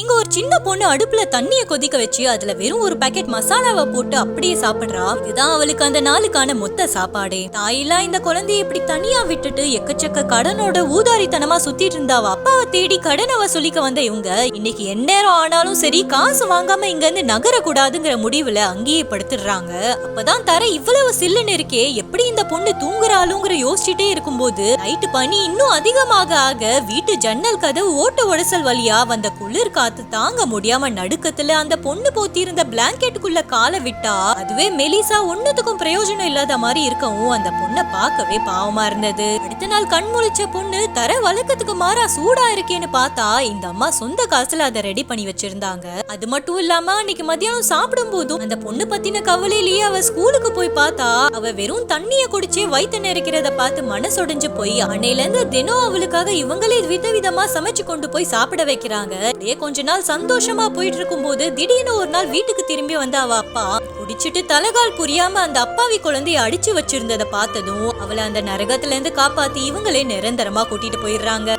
இங்க ஒரு சின்ன பொண்ணு அடுப்புல தண்ணிய கொதிக்க வச்சு அதுல வெறும் ஒரு பாக்கெட் மசாலாவை போட்டு அப்படியே சாப்பிடுறா. இதுதான் அவளுக்கு அந்த நாளுக்கான மொத்த சாப்பாடே. தாயெல்லாம் இந்த குழந்தைய இப்படி தனியா விட்டுட்டு எக்கச்சக்க கடனோட ஊதாரித்தனமா சுத்திட்டு இருந்தாவ அப்பாவை தேடி கடனை வசூலிக்க வந்த இவங்க இன்னைக்கு எந்நேரம் ஆனாலும் சரி காசு வாங்காம இங்க இருந்து நகர கூடாதுங்கிற முடிவுல அங்கேயே படுத்துடுறாங்க. அப்பதான் தர இவ்வளவு சில்லுன்னு இருக்கே, எப்படி இந்த பொண்ணு தூங்குறாளுங்கிற யோசிச்சுட்டே இருக்கும்போது நைட்டு பனி இன்னும் அதிகமாக ஆக வீட்டு ஜன்னல் கதவு ஓட்ட உடசல் வழியா வந்த குளிர் காத்து தாங்க முடியாம நடுக்கத்துல அந்த பொண்ணு போத்திருந்த பிளாங்கெட்டுக்குள்ள காலை விட்டா அதுவே மெலிசா ஒன்னுத்துக்கும் பிரயோஜனம் இல்லாத மாதிரி இருக்கவும் அந்த பொண்ணை பார்க்கவே பாவமா இருந்தது. அடுத்த நாள் கண் முழிச்ச பொண்ணு தர வழக்கத்துக்கு மாறா சூடா இருக்கேன்னு பார்த்தா இந்த அம்மா சொந்த காசுல அதை ரெடி பண்ணி வச்சிருந்தாங்க. அது மட்டும் இல்லாம அன்னைக்கு மத்தியானம் சாப்பிடும் போதும் அந்த பொண்ணு பத்தின கவலையிலேயே அவ ஸ்கூலுக்கு போய் பார்த்தா அவ வெறும் தண்ணிய குடிச்சே வயிற்று நிறைக்கிறத பார்த்து மனசொடைஞ்சு போய் அன்னையில இருந்து தினம் அவளுக்காக இவங்களே விதவிதமா சமைச்சு கொண்டு போய் சாப்பிட வைக்கிறாங்க. கொஞ்ச நாள் சந்தோஷமா போயிட்டு இருக்கும் போது திடீர்னு ஒரு நாள் வீட்டுக்கு திரும்பி வந்த அவ அப்பா குடிச்சிட்டு தலகால் புரியாம அந்த அப்பாவி குழந்தைய அடிச்சு வச்சிருந்ததை பார்த்ததும் அவளை அந்த நரகத்துல இருந்து காப்பாத்தி இவங்களே நிரந்தரமா கூட்டிட்டு போயிடுறாங்க.